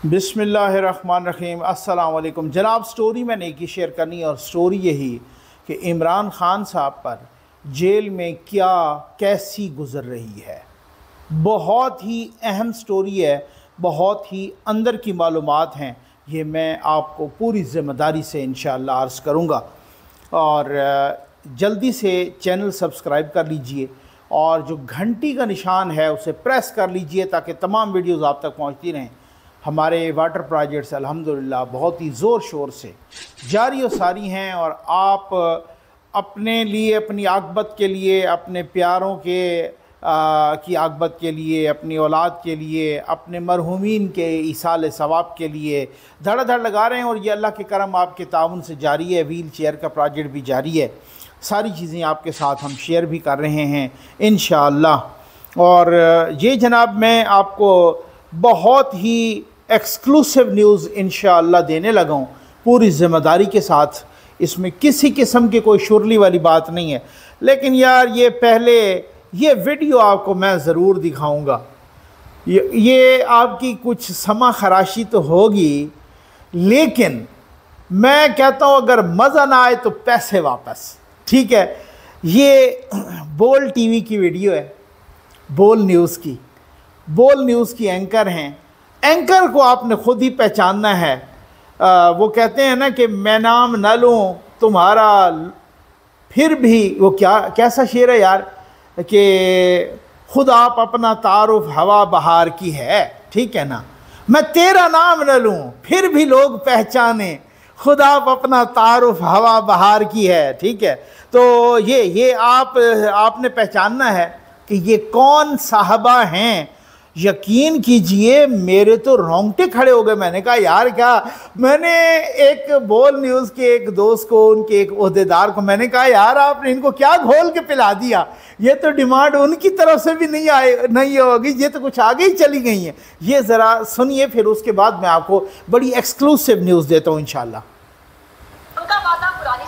बिस्मिल्लाहिर्रहमानिर्रहीम। अस्सलाम वालेकुम जनाब। स्टोरी मैंने एक ही शेयर करनी और स्टोरी यही कि इमरान ख़ान साहब पर जेल में क्या कैसी गुज़र रही है। बहुत ही अहम स्टोरी है, बहुत ही अंदर की मालूमात हैं। ये मैं आपको पूरी ज़िम्मेदारी से इंशाअल्लाह अर्ज़ करूँगा और जल्दी से चैनल सब्सक्राइब कर लीजिए और जो घंटी का निशान है उसे प्रेस कर लीजिए ताकि तमाम वीडियोज़ आप तक पहुँचती रहें। हमारे वाटर प्रोजेक्ट्स अल्हम्दुलिल्लाह बहुत ही ज़ोर शोर से जारी और सारी हैं और आप अपने लिए, अपनी आक़बत के लिए, अपने प्यारों के की आक़बत के लिए, अपनी औलाद के लिए, अपने मरहूमीन के ईसाल सवाब के लिए धड़ लगा रहे हैं और ये अल्लाह के करम आपके ताउन से जारी है। व्हील चेयर का प्रोजेक्ट भी जारी है। सारी चीज़ें आपके साथ हम शेयर भी कर रहे हैं इंशाअल्लाह। और ये जनाब मैं आपको बहुत ही एक्सक्लूसिव न्यूज़ इंशाअल्लाह देने लगा हूँ पूरी ज़िम्मेदारी के साथ। इसमें किसी किस्म की कोई शुरली वाली बात नहीं है। लेकिन यार ये पहले ये वीडियो आपको मैं ज़रूर दिखाऊंगा। ये आपकी कुछ समा खराशी तो होगी, लेकिन मैं कहता हूँ अगर मज़ा ना आए तो पैसे वापस। ठीक है, ये बोल टीवी की वीडियो है, बोल न्यूज़ की एंकर हैं। एंकर को आपने खुद ही पहचानना है। वो कहते हैं ना कि मैं नाम न लूँ तुम्हारा, फिर भी वो कैसा शेर है यार कि खुद आप अपना तारुफ हवा बहार की है। ठीक है ना, मैं तेरा नाम न लूँ फिर भी लोग पहचाने, खुद आप अपना तारुफ हवा बहार की है। ठीक है, तो ये आपने पहचानना है कि ये कौन साहबा हैं। यकीन कीजिए मेरे तो रोंगटे खड़े हो गए। मैंने कहा यार क्या, मैंने एक बोल न्यूज़ के एक दोस्त को, उनके एक ओहदेदार को मैंने कहा यार आपने इनको क्या घोल के पिला दिया, ये तो डिमांड उनकी तरफ से भी नहीं होगी, ये तो कुछ आगे ही चली गई हैं। ये ज़रा सुनिए, फिर उसके बाद मैं आपको बड़ी एक्सक्लूसिव न्यूज़ देता हूँ इंशाअल्लाह।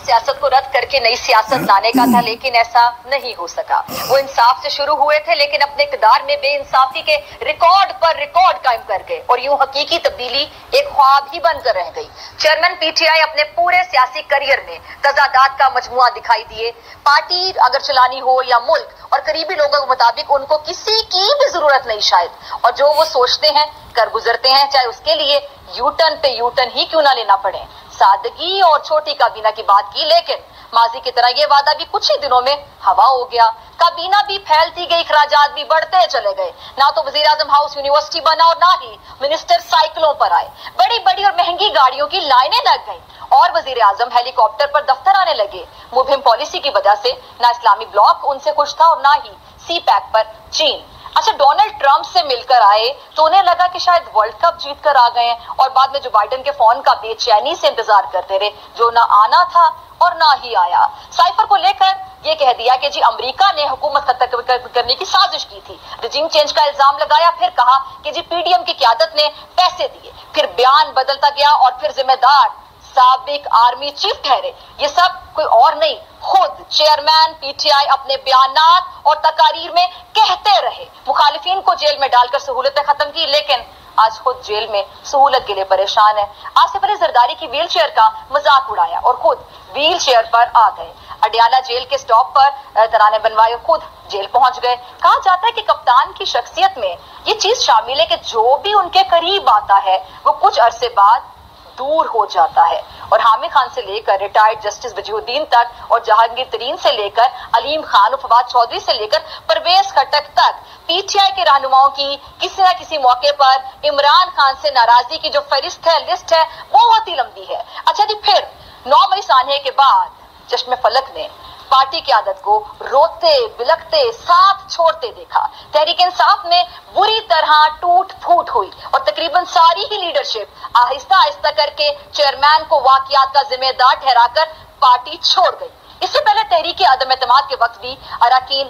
सियासत को रद्द करके नई सियासत लाने का था, लेकिन ऐसा नहीं हो सका। वो इंसाफ से शुरू हुए थे, लेकिन अपने इक़्तिदार में बेइंसाफी के रिकॉर्ड पर रिकॉर्ड कायम कर गए और यूं हकीकी तब्दीली एक ख्वाब ही बनकर रह गई। चेयरमैन पीटीआई अपने पूरे सियासी करियर में तजादात का मजमुआ दिखाई दिए। पार्टी अगर चलानी हो या मुल्क, और करीबी लोगों के मुताबिक उनको किसी की भी जरूरत नहीं शायद, और जो वो सोचते हैं कर गुजरते हैं, चाहे उसके लिए यूटर्न पे यूटर्न ही क्यों ना लेना पड़े। सादगी और छोटी काबीना की बात की, लेकिन माजी की तरह ये वादा भी कुछ ही दिनों में हवा हो गया। काबीना भी फैलती गई, खराजात भी बढ़ते चले गए। ना तो वजीर आजम हाउस यूनिवर्सिटी बना और ना ही मिनिस्टर साइकिलों पर आए। बड़ी बड़ी और महंगी गाड़ियों की लाइनें लग गई और वजीर आजम हेलीकॉप्टर पर दफ्तर आने लगे। मुहिम पॉलिसी की वजह से ना इस्लामी ब्लॉक उनसे खुश था और ना ही सी पैक पर चीन। अच्छा, डोनाल्ड ट्रंप से मिलकर आए तो उन्हें लगा कि शायद वर्ल्ड कप जीत कर आ गए हैं, और बाद में जो बाइडेन के फोन का बेचैनी से इंतजार करते रहे, जो ना आना था और ना ही आया। साइफर को लेकर ये कह दिया कि जी अमेरिका ने हुकूमत खत्म करने की साजिश की थी, रिजीम चेंज का इल्जाम लगाया, फिर कहा कि जी पीडीएम की क़यादत ने पैसे दिए, फिर बयान बदलता गया और फिर जिम्मेदार साबिक आर्मी चीफ ठहरे। ये सब कोई और नहीं, खुद चेयरमैन पीटीआई अपने बयानात और तकारीर में कहते रहे। मुखालिफिन को जेल में डालकर सहूलतें खत्म की, लेकिन आज खुद जेल में सहूलत के लिए परेशान है। आसिफ अली जरदारी की व्हील चेयर का मजाक उड़ाया और खुद व्हील चेयर पर आ गए। अडियाला जेल के स्टॉप पर तराने बनवाए, खुद जेल पहुंच गए। कहा जाता है कि कप्तान की शख्सियत में ये चीज शामिल है कि जो भी उनके करीब आता है वो कुछ अरसे बाद दूर हो जाता है। और हामिद खान से लेकर रिटायर्ड जस्टिस वजीहुद्दीन तक और जहांगीर तरीन से लेकर अलीम खान और फवाद चौधरी से लेकर परवेज खट्टक तक पीटीआई के रहनुमाओं की किसी न किसी मौके पर इमरान खान से नाराजगी की जो फहरिस्त है, लिस्ट है, बहुत ही लंबी है। अच्छा जी, फिर 9 मई सानहे के बाद चश्मे फलक ने पार्टी की आदत को रोते बिलखते साथ छोड़ते देखा। तहरीक इंसाफ में बुरी तरह टूट फूट हुई और तकरीबन सारी ही लीडरशिप आहिस्ता आहिस्ता करके चेयरमैन को वाकयात का जिम्मेदार ठहराकर पार्टी छोड़ गई। इससे पहले तहरीक आदम एतमाद के वक्त भी अरकान।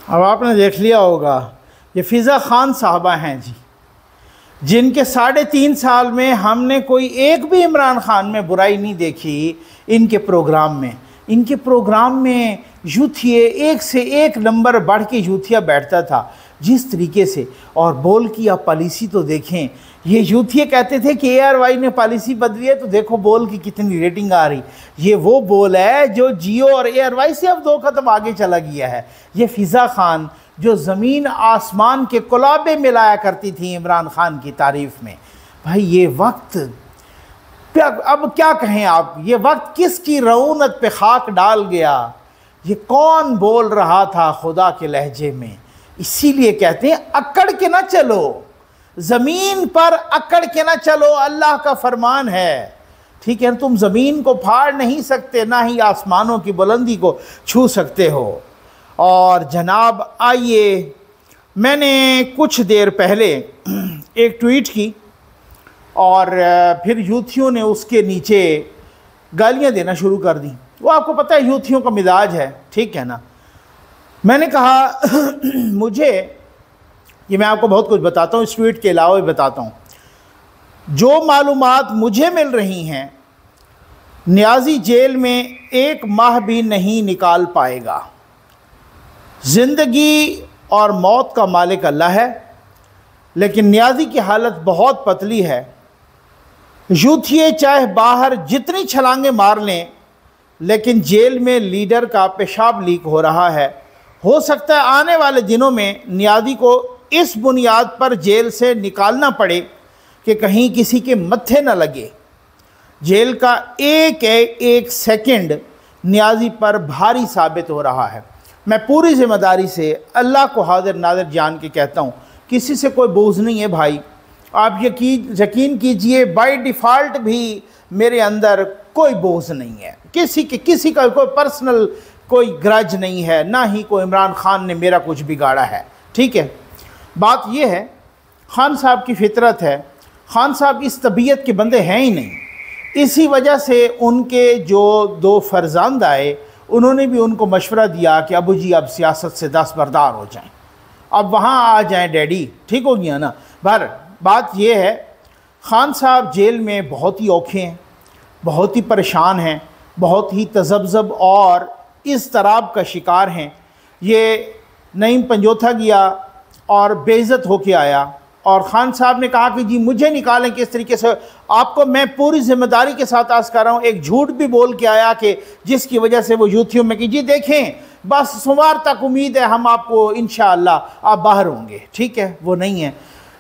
अब आपने देख लिया होगा ये फिजा खान साहबा हैं जी, जिनके 3.5 साल में हमने कोई एक भी इमरान खान में बुराई नहीं देखी। इनके प्रोग्राम में यूथिया एक से एक नंबर बढ़ के यूथिया बैठता था। जिस तरीके से, और बोल की आप पॉलिसी तो देखें, ये यूथ ये कहते थे कि ARY ने पॉलिसी बदली है तो देखो बोल की कितनी रेटिंग आ रही। ये वो बोल है जो जियो और ARY से अब 2 कदम आगे चला गया है। ये फिज़ा खान जो ज़मीन आसमान के कुलाबे मिलाया करती थी इमरान खान की तारीफ़ में, भाई ये वक्त अब क्या कहें आप, ये वक्त किसकी रऊनत पे खाक डाल गया। ये कौन बोल रहा था खुदा के लहजे में। इसीलिए कहते हैं अकड़ के ना चलो, ज़मीन पर अकड़ के ना चलो, अल्लाह का फरमान है, ठीक है। तुम ज़मीन को फाड़ नहीं सकते, ना ही आसमानों की बुलंदी को छू सकते हो। और जनाब आइए, मैंने कुछ देर पहले एक ट्वीट की और फिर यूथियों ने उसके नीचे गालियां देना शुरू कर दी। वो आपको पता है यूथियों का मिजाज है, ठीक है ना। मैंने कहा मुझे ये, मैं आपको बहुत कुछ बताता हूँ, इस ट्वीट के अलावा भी बताता हूँ। जो मालूमात मुझे मिल रही हैं, नियाज़ी जेल में 1 माह भी नहीं निकाल पाएगा। ज़िंदगी और मौत का मालिक अल्लाह है, लेकिन नियाज़ी की हालत बहुत पतली है। यूथिये चाहे बाहर जितनी छलांगे मार लें, लेकिन जेल में लीडर का पेशाब लीक हो रहा है। हो सकता है आने वाले दिनों में नियाज़ी को इस बुनियाद पर जेल से निकालना पड़े कि कहीं किसी के मत्थे न लगे। जेल का एक सेकंड नियाज़ी पर भारी साबित हो रहा है। मैं पूरी ज़िम्मेदारी से अल्लाह को हाजिर नाज़िर जान के कहता हूँ, किसी से कोई बोझ नहीं है भाई। आप यकीन कीजिए, बाय डिफ़ॉल्ट भी मेरे अंदर कोई बोझ नहीं है, किसी का कोई पर्सनल कोई ग्रज नहीं है, ना ही कोई इमरान खान ने मेरा कुछ बिगाड़ा है, ठीक है। बात यह है, खान साहब की फितरत है, खान साहब इस तबीयत के बंदे हैं ही नहीं। इसी वजह से उनके जो 2 फर्जंद आए, उन्होंने भी उनको मशवरा दिया कि अबू जी अब सियासत से दस्तबरदार हो जाएं, अब वहाँ आ जाएं डैडी, ठीक हो गया ना। पर बात यह है, खान साहब जेल में बहुत ही औखे हैं, बहुत ही परेशान हैं, बहुत ही तज़ब्ज़ब और इज़्तिराब का शिकार हैं। ये नईम पंजोथा गया और बेइज्जत होके आया, और ख़ान साहब ने कहा कि जी मुझे निकालें किस तरीके से। आपको मैं पूरी ज़िम्मेदारी के साथ अर्ज़ कर रहा हूँ, एक झूठ भी बोल के आया कि जिसकी वजह से वो यूथियों में कि जी देखें बस सोमवार तक उम्मीद है हम आपको इंशाअल्लाह आप बाहर होंगे, ठीक है। वो नहीं है।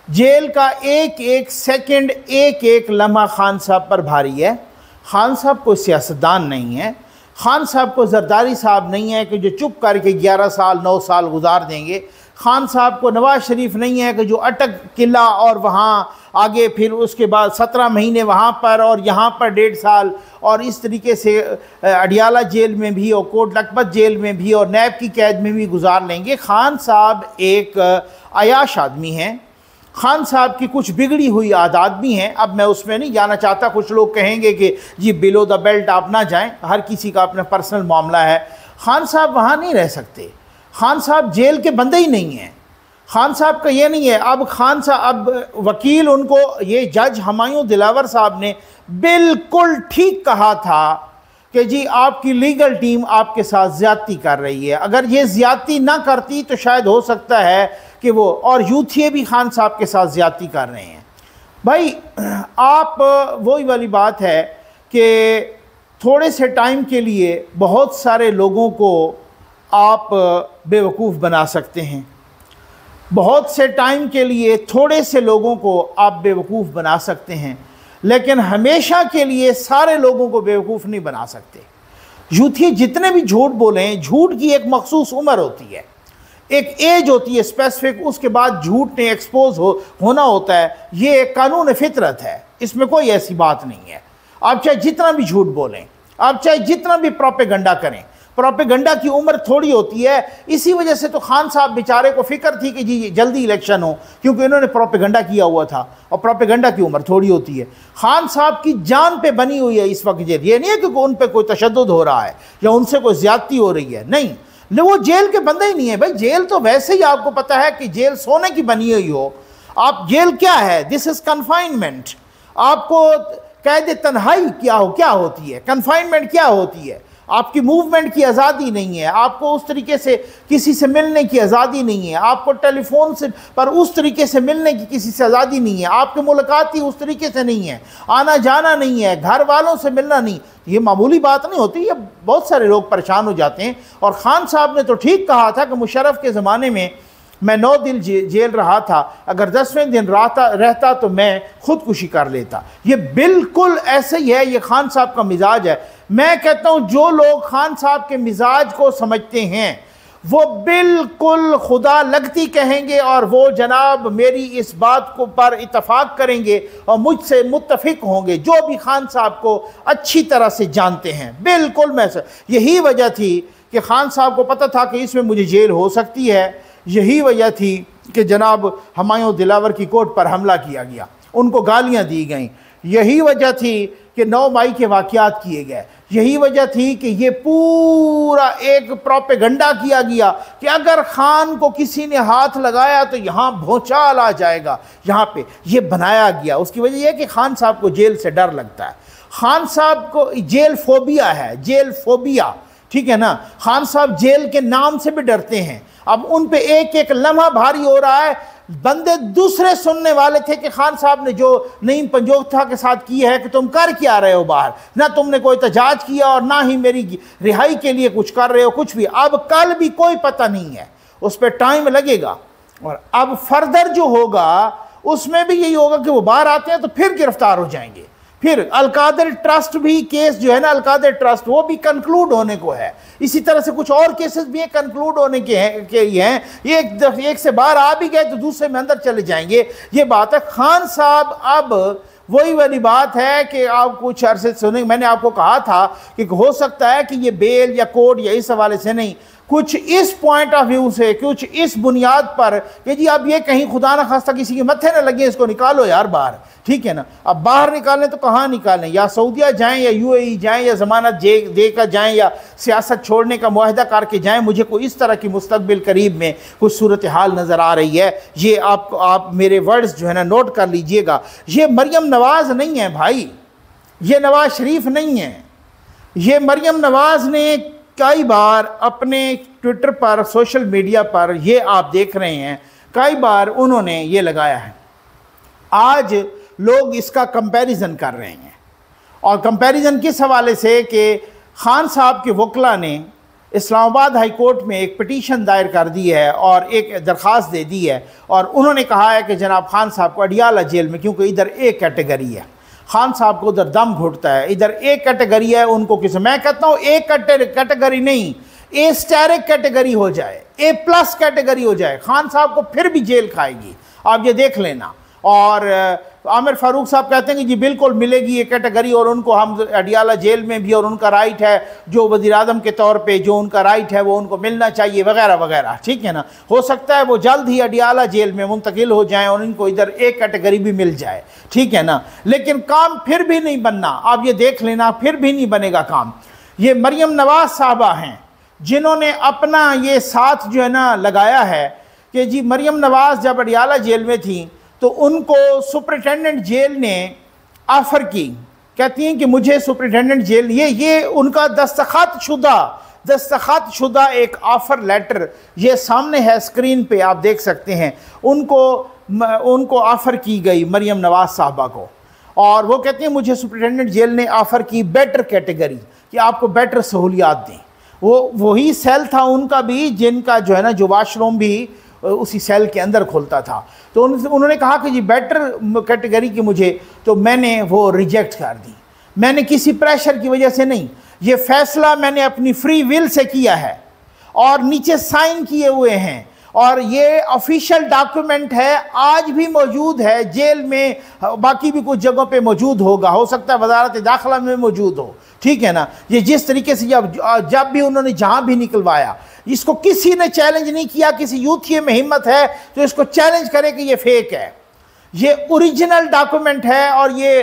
जेल का एक सेकंड, एक लम्हा खान साहब पर भारी है। खान साहब कोई सियासतदान नहीं है, खान साहब को जरदारी साहब नहीं है कि जो चुप करके 11 साल 9 साल गुजार देंगे। खान साहब को नवाज़ शरीफ नहीं है कि जो अटक किला और वहाँ आगे फिर उसके बाद 17 महीने वहाँ पर और यहाँ पर 1.5 साल, और इस तरीके से अडियाला जेल में भी और कोट लखपत जेल में भी और नैब की कैद में भी गुजार लेंगे। खान साहब एक अयाश आदमी हैं, खान साहब की कुछ बिगड़ी हुई आदत भी हैं। अब मैं उसमें नहीं जाना चाहता, कुछ लोग कहेंगे कि जी बिलो द बेल्ट आप ना जाएं, हर किसी का अपना पर्सनल मामला है। खान साहब वहाँ नहीं रह सकते, खान साहब जेल के बंदे ही नहीं हैं। खान साहब का ये नहीं है। अब खान साहब, अब वकील उनको, ये जज हुमायूं दिलावर साहब ने बिल्कुल ठीक कहा था कि जी आपकी लीगल टीम आपके साथ ज़्यादती कर रही है, अगर ये ज़्यादती ना करती तो शायद हो सकता है कि वो, और यूथिये भी खान साहब के साथ ज़्यादती कर रहे हैं। भाई आप, वही वाली बात है कि थोड़े से टाइम के लिए बहुत सारे लोगों को आप बेवकूफ़ बना सकते हैं, बहुत से टाइम के लिए थोड़े से लोगों को आप बेवकूफ़ बना सकते हैं, लेकिन हमेशा के लिए सारे लोगों को बेवकूफ़ नहीं बना सकते। यूथिये जितने भी झूठ बोलें, झूठ की एक मखसूस उम्र होती है, एक एज होती है स्पेसिफिक, उसके बाद झूठ ने एक्सपोज होना होता है। ये एक कानून फितरत है, इसमें कोई ऐसी बात नहीं है। आप चाहे जितना भी झूठ बोलें, आप चाहे जितना भी प्रोपेगंडा करें, प्रोपेगंडा की उम्र थोड़ी होती है। इसी वजह से तो खान साहब बेचारे को फिक्र थी कि जी जल्दी इलेक्शन हो, क्योंकि इन्होंने प्रोपेगंडा किया हुआ था, और प्रोपेगंडा की उम्र थोड़ी होती है। खान साहब की जान पे बनी हुई है इस वक्त जेल। ये नहीं है कि उन पे कोई तशद्दुद हो रहा है या उनसे कोई ज्यादती हो रही है, नहीं, वो जेल के बंदे ही नहीं है। भाई जेल तो वैसे ही आपको पता है कि जेल सोने की बनी हुई हो। आप जेल क्या है, दिस इज कन्फाइनमेंट। आपको कैद तन्हाई क्या होती है, कन्फाइनमेंट क्या होती है। आपकी मूवमेंट की आज़ादी नहीं है, आपको उस तरीके से किसी से मिलने की आज़ादी नहीं है, आपको टेलीफोन से पर उस तरीके से मिलने की किसी से आज़ादी नहीं है, आपकी मुलाकात ही उस तरीके से नहीं है, आना जाना नहीं है, घर वालों से मिलना नहीं। ये मामूली बात नहीं होती, ये बहुत सारे लोग परेशान हो जाते हैं। और ख़ान साहब ने तो ठीक कहा था कि मुशर्रफ के ज़माने में मैं 9 दिन जेल रहा था, अगर 10वें दिन रहता तो मैं खुदकुशी कर लेता। ये बिल्कुल ऐसे ही है, ये खान साहब का मिजाज है। मैं कहता हूँ जो लोग खान साहब के मिजाज को समझते हैं वो बिल्कुल खुदा लगती कहेंगे और वो जनाब मेरी इस बात को पर इतफाक करेंगे और मुझसे मुत्तफिक होंगे, जो भी खान साहब को अच्छी तरह से जानते हैं। बिल्कुल मैं यही वजह थी कि खान साहब को पता था कि इसमें मुझे जेल हो सकती है। यही वजह थी कि जनाब हुमायूं दिलावर की कोर्ट पर हमला किया गया, उनको गालियां दी गईं। यही वजह थी कि 9 मई के वाक़यात किए गए। यही वजह थी कि ये पूरा एक प्रोपेगंडा किया गया कि अगर खान को किसी ने हाथ लगाया तो यहाँ भूचाल आ जाएगा। यहाँ पे ये बनाया गया। उसकी वजह यह है कि खान साहब को जेल से डर लगता है, खान साहब को जेल फोबिया है, जेल फोबिया, ठीक है ना। खान साहब जेल के नाम से भी डरते हैं। अब उन पे एक एक लम्हा भारी हो रहा है। बंदे दूसरे सुनने वाले थे कि खान साहब ने जो नईम पंजोथा के साथ किया है कि तुम कर क्या रहे हो बाहर, ना तुमने कोई एहतजाज किया और ना ही मेरी रिहाई के लिए कुछ कर रहे हो, कुछ भी। अब कल भी कोई पता नहीं है, उस पर टाइम लगेगा। और अब फर्दर जो होगा उसमें भी यही होगा कि वो बाहर आते हैं तो फिर गिरफ्तार हो जाएंगे। फिर अलकादर ट्रस्ट भी केस जो है ना, अलकादर ट्रस्ट वो भी कंक्लूड होने को है। इसी तरह से कुछ और केसेस भी कंक्लूड होने के हैं। एक से बाहर आ भी गए तो दूसरे में अंदर चले जाएंगे। ये बात है। खान साहब अब वही वाली बात है कि आप कुछ अरसे सुने, मैंने आपको कहा था कि हो सकता है कि ये बेल या कोर्ट या इस हवाले से नहीं, कुछ इस पॉइंट ऑफ व्यू से, कुछ इस बुनियाद पर कि जी अब ये कहीं खुदा ना खास्ता किसी के मत्थे ना लगे, इसको निकालो यार बाहर, ठीक है ना। अब बाहर निकालें तो कहाँ निकालें, या सऊदिया जाएं या यूएई जाएं या ज़मानत देकर जाएं या सियासत छोड़ने का मुआहदा करके जाएं। मुझे कोई इस तरह की मुस्तकबिल करीब में कुछ सूरत हाल नज़र आ रही है। ये आप मेरे वर्ड्स जो है ना नोट कर लीजिएगा। ये मरियम नवाज़ नहीं है भाई, ये नवाज शरीफ नहीं है। ये मरियम नवाज़ ने कई बार अपने ट्विटर पर, सोशल मीडिया पर, ये आप देख रहे हैं, कई बार उन्होंने ये लगाया है। आज लोग इसका कंपैरिजन कर रहे हैं, और कंपैरिजन किस हवाले से कि खान साहब के वकला ने इस्लामाबाद हाई कोर्ट में एक पिटीशन दायर कर दी है और एक दरख्वास्त दे दी है, और उन्होंने कहा है कि जनाब खान साहब को अडियाला जेल में, क्योंकि इधर एक कैटेगरी है, खान साहब को उधर दम घुटता है, इधर एक कैटेगरी है, उनको किसी, मैं कहता हूँ एक कैटेगरी नहीं, ए स्टार कैटेगरी हो जाए, ए प्लस कैटेगरी हो जाए, खान साहब को फिर भी जेल खाएगी, आप ये देख लेना। और आमिर फारूक साहब कहते हैं कि जी बिल्कुल मिलेगी ये कैटेगरी, और उनको हम अडियाला जेल में भी, और उनका राइट है जो वज़ीर आज़म के तौर पे जो उनका राइट है वो उनको मिलना चाहिए वगैरह वगैरह, ठीक है ना। हो सकता है वो जल्द ही अडियाला जेल में मुंतकिल हो जाएं और इनको इधर एक कैटेगरी भी मिल जाए, ठीक है ना। लेकिन काम फिर भी नहीं बनना, आप ये देख लेना, फिर भी नहीं बनेगा काम। ये मरियम नवाज़ साहबा हैं जिन्होंने अपना ये साथ जो है ना लगाया है कि जी मरियम नवाज़ जब अडियाला जेल में थी तो उनको सुपरिटेंडेंट जेल ने ऑफ़र की, कहती हैं कि मुझे सुपरिटेंडेंट जेल, ये उनका दस्तखत शुदा एक ऑफ़र लेटर, ये सामने है स्क्रीन पे आप देख सकते हैं। उनको ऑफ़र की गई मरियम नवाज़ साहबा को, और वो कहती हैं मुझे सुपरिटेंडेंट जेल ने ऑफ़र की बेटर कैटेगरी कि आपको बेटर सहूलियात दें। वो वही सेल था उनका भी जिनका जो है ना जो वाशरूम भी उसी सेल के अंदर खुलता था। तो उन्होंने कहा कि जी बेटर कैटेगरी की मुझे, तो मैंने वो रिजेक्ट कर दी। मैंने किसी प्रेशर की वजह से नहीं, ये फ़ैसला मैंने अपनी फ्री विल से किया है और नीचे साइन किए हुए हैं, और ये ऑफिशियल डॉक्यूमेंट है, आज भी मौजूद है जेल में, बाकी भी कुछ जगहों पे मौजूद होगा, हो सकता है वजारत दाखिला में मौजूद हो, ठीक है ना। ये जिस तरीके से जब भी उन्होंने जहाँ भी निकलवाया, इसको किसी ने चैलेंज नहीं किया। किसी यूथिये में हिम्मत है तो इसको चैलेंज करे कि ये फेक है, ये ओरिजिनल डॉक्यूमेंट है और ये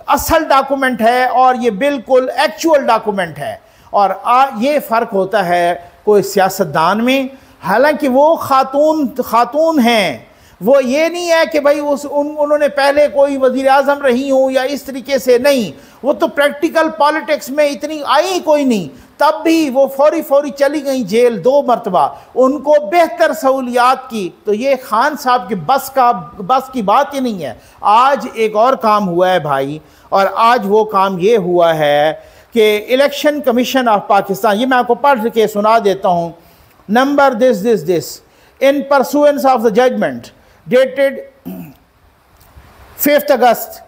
असल डॉक्यूमेंट है और ये बिल्कुल एक्चुअल डॉक्यूमेंट है। और ये फ़र्क होता है कोई सियासतदान में, हालांकि वो खातून हैं, वो ये नहीं है कि भाई उन्होंने पहले कोई वज़ीर आज़म रही हूँ या इस तरीके से, नहीं, वो तो प्रैक्टिकल पॉलिटिक्स में इतनी आई कोई नहीं, तब भी वो फौरी चली गई जेल 2 मरतबा, उनको बेहतर सहूलियात की। तो ये खान साहब के बस की बात ही नहीं है। आज एक और काम हुआ है भाई, और आज वो काम ये हुआ है कि इलेक्शन कमीशन ऑफ पाकिस्तान, ये मैं आपको पढ़ के सुना देता हूँ, number this in pursuance of the judgement dated 5th August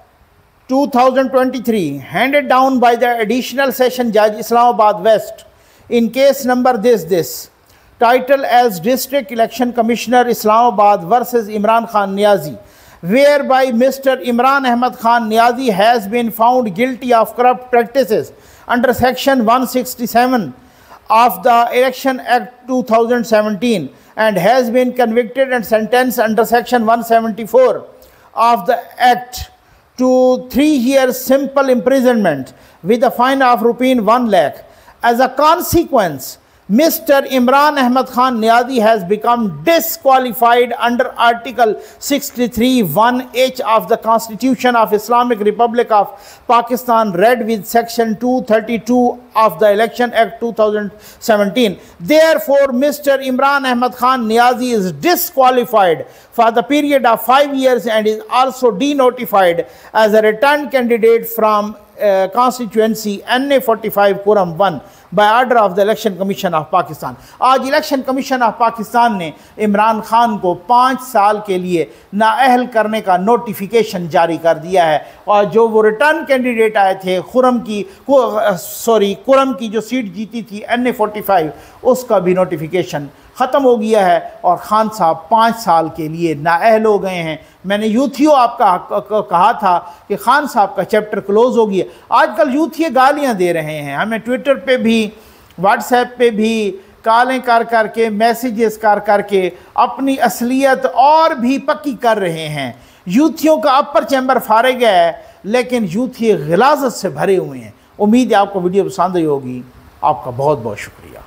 2023 handed down by the additional session judge Islamabad West in case number this title as District Election Commissioner Islamabad versus Imran Khan Niazi, whereby Mr. Imran Ahmad Khan Niazi has been found guilty of corrupt practices under section 167 of the Election Act 2017 and has been convicted and sentenced under section 174 of the Act to 3 years simple imprisonment with a fine of ₹1 lakh. As a consequence, Mr. Imran Ahmad Khan Niazi has become disqualified under Article 63(1)(h) of the Constitution of Islamic Republic of Pakistan, read with Section 232 of the Election Act 2017. Therefore, Mr. Imran Ahmad Khan Niazi is disqualified for the period of 5 years and is also denotified as a returned candidate from constituency NA 45 Quram 1 by order of the Election Commission of Pakistan. आज election commission of Pakistan ने इमरान खान को 5 साल के लिए नाअहल करने का notification जारी कर दिया है, और जो वो रिटर्न कैंडिडेट आए थे कुरम की जो सीट जीती थी NA 45, उसका भी नोटिफिकेशन ख़त्म हो गया है और खान साहब 5 साल के लिए नाअहल हो गए हैं। मैंने यूथियों आपका कहा था कि खान साहब का चैप्टर क्लोज़ हो गया। आजकल यूथिये गालियां दे रहे हैं हमें, ट्विटर पे भी, व्हाट्सएप पे भी कॉलें कर के, मैसेजेस कर के अपनी असलियत और भी पक्की कर रहे हैं। यूथियों का अपर चैम्बर फारिग है, लेकिन यूथिये गिलाज़त से भरे हुए हैं। उम्मीद है आपको वीडियो पसंद आई होगी। आपका बहुत बहुत शुक्रिया।